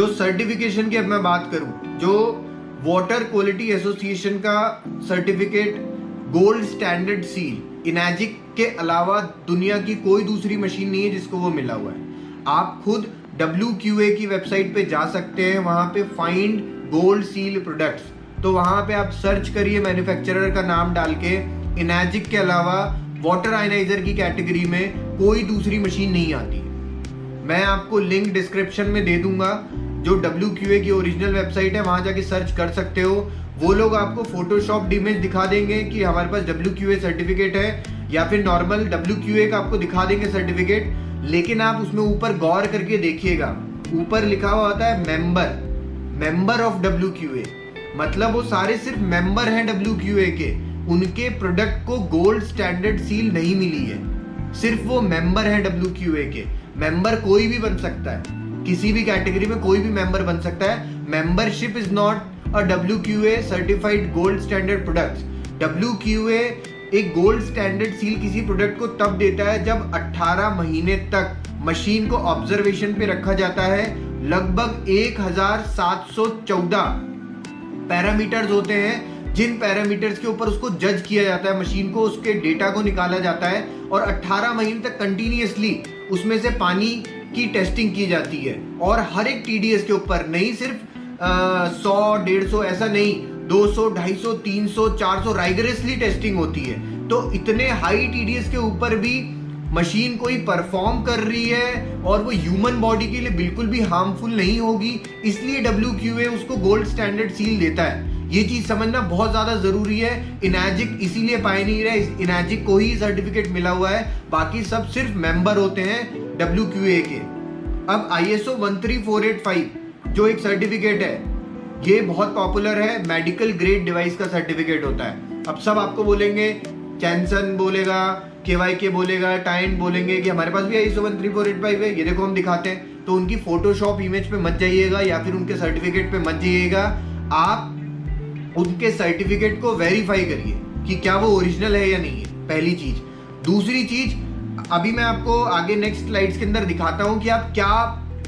जो सर्टिफिकेशन की अब मैं बात करूं, जो वाटर क्वालिटी एसोसिएशन का सर्टिफिकेट गोल्ड स्टैंडर्ड सील इनैजिक के अलावा दुनिया की कोई दूसरी मशीन नहीं है जिसको वो मिला हुआ है। आप खुद WQA की वेबसाइट पे जा सकते हैं, वहां पे फाइंड गोल्ड सील प्रोडक्ट्स, तो वहां पे आप सर्च करिए मैन्युफैक्चरर का नाम डाल के। इनैजिक के अलावा वाटर आयनाइजर की कैटेगरी में कोई दूसरी मशीन नहीं आती। मैं आपको लिंक डिस्क्रिप्शन में दे दूंगा, जो WQA की ओरिजिनल वेबसाइट है, वहां जाके सर्च कर सकते हो। वो लोग आपको फोटोशॉप इमेज दिखा देंगे कि हमारे पास WQA सर्टिफिकेट है, या फिर नॉर्मल WQA का आपको दिखा देंगे सर्टिफिकेट, लेकिन आप उसमें ऊपर गौर करके देखिएगा, ऊपर लिखा हुआ होता है मेंबर ऑफ WQA, मतलब वो सारे सिर्फ मेंबर हैं WQA के, उनके प्रोडक्ट को गोल्ड स्टैंडर्ड सील नहीं मिली है, सिर्फ वो मेंबर हैं WQA के। मेंबर कोई भी बन सकता है, किसी भी कैटेगरी में कोई भी मेंबर बन सकता है। Membership is not a WQA certified gold standard products. WQA एक गोल्ड स्टैंडर्ड सील किसी प्रोडक्ट को तब देता है जब 18 महीने तक मशीन को ऑब्जर्वेशन पे रखा जाता है। लगभग 1714 पैरामीटर्स होते हैं, जिन पैरामीटर्स के ऊपर उसको जज किया जाता है, मशीन को उसके डेटा को निकाला जाता है, और 18 महीने तक कंटिन्यूअसली उसमें से पानी की टेस्टिंग की जाती है। और हर एक TDS के ऊपर, नहीं सिर्फ 100 150 ऐसा नहीं, 200 250 300 400 राइगरसली टेस्टिंग होती है। तो इतने हाई TDS के ऊपर भी मशीन कोई परफॉर्म कर रही है और वो ह्यूमन बॉडी के लिए बिल्कुल भी हार्मफुल नहीं होगी, इसलिए WQA उसको गोल्ड स्टैंडर्ड सील देता है। ये चीज समझना बहुत ज्यादा जरूरी है। इनैजिक इसीलिए पायनियर है, इनैजिक को ही सर्टिफिकेट मिला हुआ है, बाकी सब सिर्फ मेंबर होते हैं WQA के। अब ISO 13485 जो एक सर्टिफिकेट है, ये बहुत पॉपुलर है, मेडिकल ग्रेड डिवाइस का सर्टिफिकेट होता है। अब सब आपको बोलेंगे, चैनसन बोलेगा, KYK बोलेगा, टाइंट बोलेंगे कि हमारे पास भी ISO 13485 है, ये देखो हम दिखाते हैं। तो उनकी फोटोशॉप इमेज पे मत जाइएगा या फिर उनके सर्टिफिकेट पे मत जाइएगा, आप उनके सर्टिफिकेट को वेरीफाई करिए कि क्या वो ओरिजिनल है या नहीं है, पहली चीज। दूसरी चीज, अभी मैं आपको आगे नेक्स्ट स्लाइड्स के अंदर दिखाता हूं कि आप क्या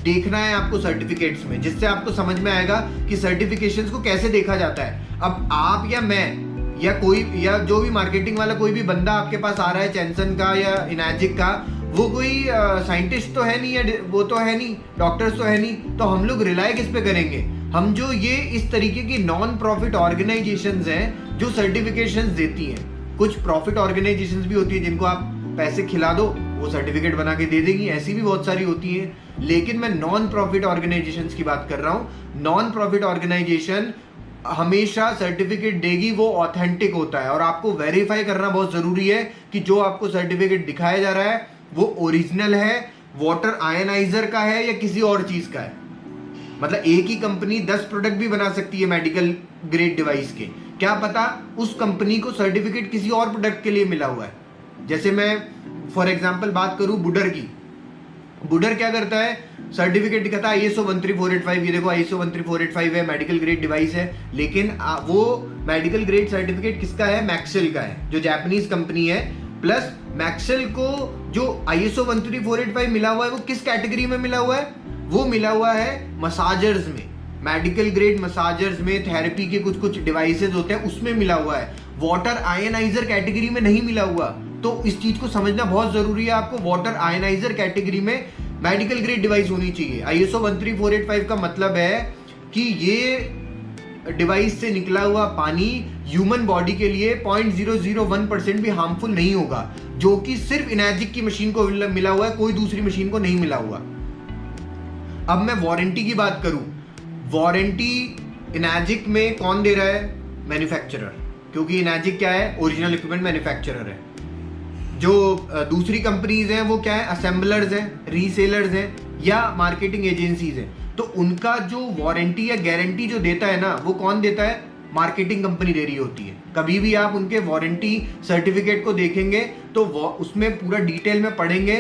देखना है आपको सर्टिफिकेट्स में, जिससे आपको समझ में आएगा कि सर्टिफिकेशंस को कैसे देखा जाता है। अब आप या मैं या कोई, या जो भी मार्केटिंग वाला कोई भी बंदा आपके पास आ रहा है चैनसन का या इनैजिक का, वो कोई साइंटिस्ट तो है नहीं, या वो तो है नहीं, डॉक्टर्स तो है नहीं, तो हम लोग रिलाय किस पे करेंगे? हम जो ये इस तरीके की नॉन प्रॉफिट ऑर्गेनाइजेशंस हैं जो सर्टिफिकेशंस देती हैं। कुछ प्रॉफिट ऑर्गेनाइजेशंस भी होती है जिनको आप पैसे खिला दो, वो सर्टिफिकेट बना के दे देंगी, ऐसी भी बहुत सारी होती हैं। लेकिन मैं नॉन प्रॉफिट ऑर्गेनाइजेशंस की बात कर रहा हूँ। नॉन प्रॉफिट ऑर्गेनाइजेशन हमेशा सर्टिफिकेट देगी, वो ऑथेंटिक होता है, और आपको वेरीफाई करना बहुत जरूरी है कि जो आपको सर्टिफिकेट दिखाया जा रहा है वो ओरिजिनल है, वाटर आयनाइजर का है या किसी और चीज का है। मतलब एक ही कंपनी 10 प्रोडक्ट भी बना सकती है मेडिकल ग्रेड डिवाइस के, क्या पता उस कंपनी को सर्टिफिकेट किसी और प्रोडक्ट के लिए मिला हुआ है। जैसे मैं फॉर एग्जांपल बात करूं बुडर की, बुडर क्या करता है, सर्टिफिकेट दिखाता है ISO 13485, ये देखो ISO 13485 है, मेडिकल ग्रेड डिवाइस है, लेकिन वो मेडिकल ग्रेड सर्टिफिकेट किसका है? मैक्सेल का है, जो जापानीज कंपनी है। प्लस मैक्सेल को जो ISO 13485 मिला हुआ है, वो किस कैटेगरी में मिला हुआ है? वो मिला हुआ है मसाजर्स में, मेडिकल ग्रेड मसाजर्स में, थेरेपी के कुछ कुछ डिवाइसेस होते हैं उसमें मिला हुआ है, वाटर आयनाइजर कैटेगरी में नहीं मिला हुआ। तो इस चीज को समझना बहुत जरूरी है, आपको वाटर आयनाइजर कैटेगरी में मेडिकल ग्रेड डिवाइस होनी चाहिए। ISO 13485 का मतलब है कि ये डिवाइस से निकला हुआ पानी ह्यूमन बॉडी के लिए 0.001% भी हार्मफुल नहीं होगा, जो कि सिर्फ इनैजिक की मशीन को मिला हुआ है, कोई दूसरी मशीन को नहीं मिला हुआ। अब मैं वारंटी की बात करूं, वारंटी इनैजिक में कौन दे रहा है? मैन्युफैक्चरर, क्योंकि इनैजिक क्या है? ओरिजिनल इक्विपमेंट मैन्युफैक्चरर है। जो दूसरी कंपनीज हैं वो क्या है? असेंबलर्स हैं, रीसेलर्स हैं या मार्केटिंग एजेंसीज हैं। तो उनका जो वारंटी या गारंटी जो देता है ना, वो कौन देता है? मार्केटिंग कंपनी दे रही होती है। कभी भी आप उनके वारंटी सर्टिफिकेट को देखेंगे तो उसमें पूरा डिटेल में पढ़ेंगे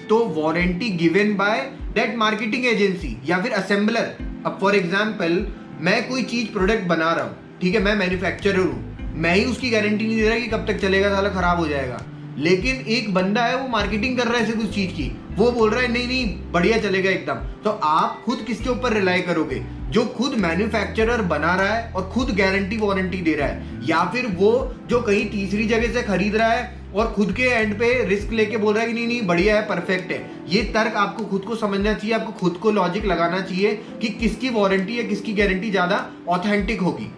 तो warranty given by that marketing agency या फिर असेंबलर। अब फॉर एग्जांपल मैं कोई चीज प्रोडक्ट बना रहा हूँ, ठीक है, मैं मैन्युफैक्चरर हूँ, मैं ही उसकी गारंटी नहीं दे रहा कि कब तक चलेगा, साला खराब हो जाएगा। लेकिन एक बंदा है वो मार्केटिंग कर रहा है सिर्फ उस चीज की, वो बोल रहा है नहीं नहीं बढ़िया चलेगा एकदम, तो आप खुद किसके ऊपर रिलाई करोगे? जो खुद मैन्युफैक्चरर बना रहा है और खुद गारंटी वारंटी दे रहा है, या फिर वो जो कहीं तीसरी जगह से खरीद रहा है और खुद के एंड पे रिस्क लेके बोल रहा है कि नहीं नहीं बढ़िया है, परफेक्ट है। ये तर्क आपको खुद को समझना चाहिए, आपको खुद को लॉजिक लगाना चाहिए कि किसकी वारंटी या किसकी गारंटी ज्यादा ऑथेंटिक होगी।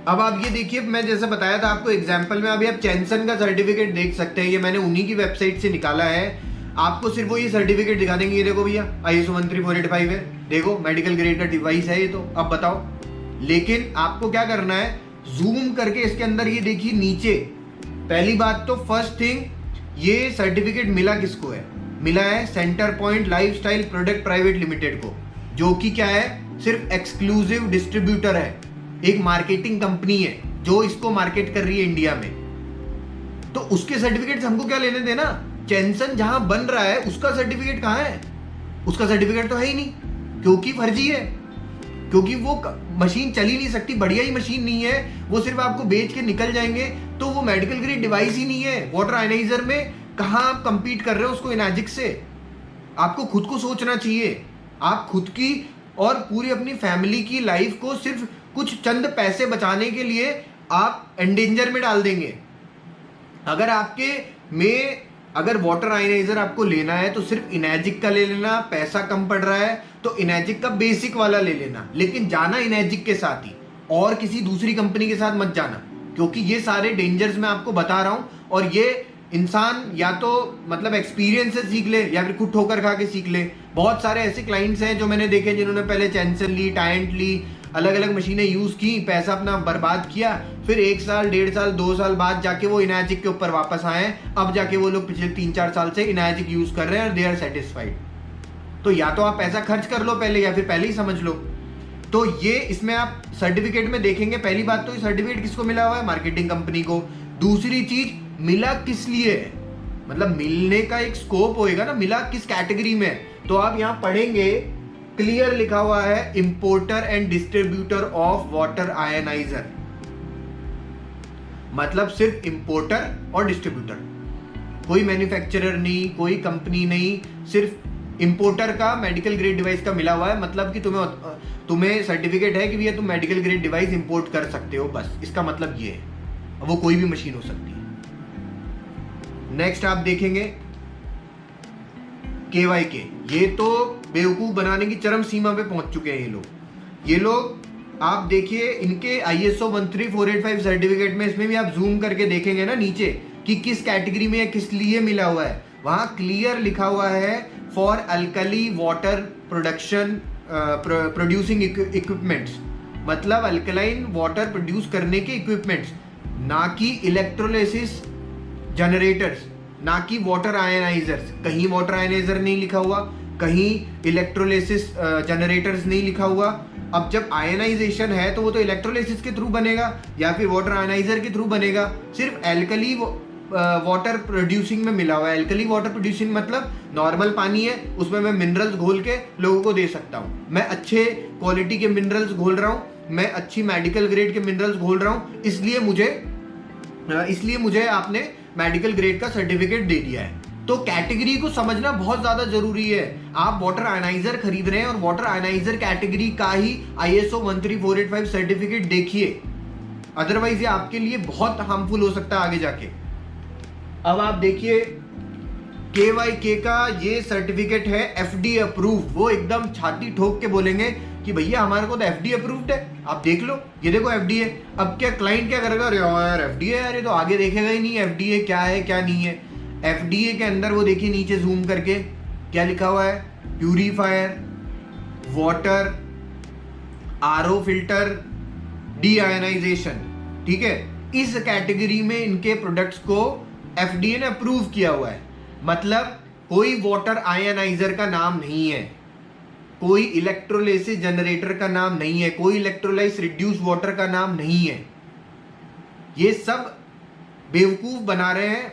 अब आप ये देखिए, मैं जैसे बताया था आपको एग्जांपल में, अभी आप चैनसन का सर्टिफिकेट देख सकते हैं, ये मैंने उन्हीं की वेबसाइट से निकाला है। आपको सिर्फ वो ये सर्टिफिकेट दिखा देंगे, ये देखो भैया ISO 13485 है, देखो मेडिकल ग्रेड का डिवाइस है ये, तो अब बताओ। लेकिन आपको क्या करना है, जूम करके इसके अंदर ये देखिए नीचे, पहली बात तो फर्स्ट थिंग, ये सर्टिफिकेट मिला किसको है? मिला है centre point lifestyle product private limited को, जो कि क्या है, सिर्फ एक्सक्लूसिव डिस्ट्रीब्यूटर है, एक मार्केटिंग कंपनी है जो इसको मार्केट कर रही है इंडिया में। तो उसके सर्टिफिकेट से हमको क्या लेने देना? चैनसन जहां बन रहा है उसका सर्टिफिकेट कहां है? उसका सर्टिफिकेट तो है ही नहीं, क्योंकि फर्जी है, क्योंकि वो मशीन चल ही नहीं सकती, बढ़िया ही मशीन नहीं है, वो सिर्फ आपको बेच के निकल जाएंगे, तो वो मेडिकल ग्रेड डिवाइस ही नहीं है। वाटर आयनाइजर में कहां आप कंपीट कर रहे हो उसको इनैजिक से? आपको खुद को सोचना चाहिए। आप खुद की और पूरी अपनी फैमिली की लाइफ को सिर्फ कुछ चंद पैसे बचाने के लिए आप एंडेंजर में डाल देंगे। अगर आपके में अगर वाटर आयनाइजर आपको लेना है तो सिर्फ इनैजिक का ले लेना, पैसा कम पड़ रहा है तो इनैजिक का बेसिक वाला ले लेना, लेकिन जाना इनैजिक के साथ ही, और किसी दूसरी कंपनी के साथ मत जाना, क्योंकि ये सारे डेंजर्स मैं आपको बता रहा हूं। और ये इंसान या तो मतलब एक्सपीरियंस से सीख ले या फिर खुद ठोकर खा के सीख ले। बहुत सारे ऐसे क्लाइंट्स हैं जो मैंने देखे जिन्होंने पहले चैनसन ली, टायंट ली, अलग अलग मशीनें यूज की, पैसा अपना बर्बाद किया, फिर 1 साल 1.5 साल 2 साल बाद जाके वो इनैजिक के ऊपर वापस आए। अब जाके वो लोग पिछले 3-4 साल से इनैजिक यूज कर रहे हैं और दे आर सेटिस्फाइड। तो या तो आप पैसा खर्च कर लो पहले, या फिर पहले ही समझ लो। तो ये इसमें आप सर्टिफिकेट में देखेंगे, पहली बात तो ये सर्टिफिकेट किसको मिला हुआ है? मार्केटिंग कंपनी को। दूसरी चीज, मिला किस लिए है, मतलब मिलने का एक स्कोप होएगा ना, मिला किस कैटेगरी में। तो आप यहां पढ़ेंगे, क्लियर लिखा हुआ है importer and distributor of water ionizer, मतलब सिर्फ इंपोर्टर और डिस्ट्रीब्यूटर, कोई मैन्युफैक्चरर नहीं, कोई कंपनी नहीं, सिर्फ इंपोर्टर का मेडिकल ग्रेड डिवाइस का मिला हुआ है। मतलब कि तुम्हें सर्टिफिकेट है कि भैया तुम मेडिकल ग्रेड डिवाइस इंपोर्ट कर सकते हो, बस इसका मतलब ये है। वो कोई भी मशीन हो सकती है। नेक्स्ट आप देखेंगे KYK, ये तो बेवकूफ बनाने की चरम सीमा पे पहुंच चुके हैं ये लोग। आप देखिए इनके ISO 13485 सर्टिफिकेट में, इसमें भी आप जूम करके देखेंगे ना नीचे कि किस कैटेगरी में किस लिए मिला हुआ है, वहां क्लियर लिखा हुआ है for alkali water production producing equipments, मतलब अल्कलाइन वाटर प्रोड्यूस करने के इक्विपमेंट्स, ना कि इलेक्ट्रोलिसिस जनरेटर्स, ना कि वाटर आयनाइजर्स। कहीं वाटर आयनाइजर नहीं लिखा हुआ, कहीं इलेक्ट्रोलिसिस जनरेटर्स नहीं लिखा हुआ। अब जब आयनाइजेशन है तो वो तो इलेक्ट्रोलिसिस के थ्रू बनेगा या फिर वाटर आयनाइजर के थ्रू बनेगा। सिर्फ एल्कली वाटर प्रोड्यूसिंग में मिला हुआ है। एल्कली वाटर प्रोड्यूसिंग मतलब नॉर्मल पानी है, उसमें मैं मिनरल्स घोल के लोगों को दे सकता हूँ। मैं अच्छे क्वालिटी के मिनरल्स घोल रहा हूँ, मैं अच्छी मेडिकल ग्रेड के मिनरल्स घोल रहा हूँ, इसलिए मुझे आपने मेडिकल ग्रेड का सर्टिफिकेट दे दिया है। तो कैटेगरी को समझना बहुत ज्यादा जरूरी है। आप वाटर आयनाइजर खरीद रहे हैं और वाटर आयनाइजर कैटेगरी का ही ISO 13485 सर्टिफिकेट देखिए, अदरवाइज ये आपके लिए बहुत हार्मफुल हो सकता है आगे जाके। अब आप देखिए KYK का ये सर्टिफिकेट है FDA अप्रूव। वो एकदम छाती ठोक के बोलेंगे कि भैया हमारे को तो FDA अप्रूव्ड है, आप देख लो, ये देखो FDA। अब क्या क्लाइंट क्या करेगा, अरे यार FDA है, अरे तो आगे देखेगा ही नहीं FDA क्या है क्या नहीं है। FDA के अंदर वो देखिए नीचे जूम करके क्या लिखा हुआ है, प्यूरीफायर, वाटर, RO फिल्टर, डीआयनाइजेशन, ठीक है। इस कैटेगरी में इनके प्रोडक्ट्स को FDA ने अप्रूव किया हुआ है। मतलब कोई वाटर आयनाइजर का नाम नहीं है, कोई इलेक्ट्रोलिसिस जनरेटर का नाम नहीं है, कोई इलेक्ट्रोलाइस रिड्यूस वाटर का नाम नहीं है। ये सब बेवकूफ बना रहे हैं,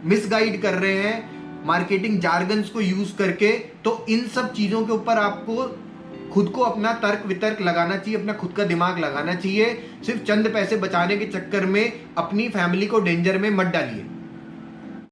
मिसगाइड कर रहे हैं मार्केटिंग जार्गन्स को यूज करके। तो इन सब चीजों के ऊपर आपको खुद को अपना तर्क वितर्क लगाना चाहिए, अपना खुद का दिमाग लगाना चाहिए। सिर्फ चंद पैसे बचाने के चक्कर में अपनी फैमिली को डेंजर में मत डालिए।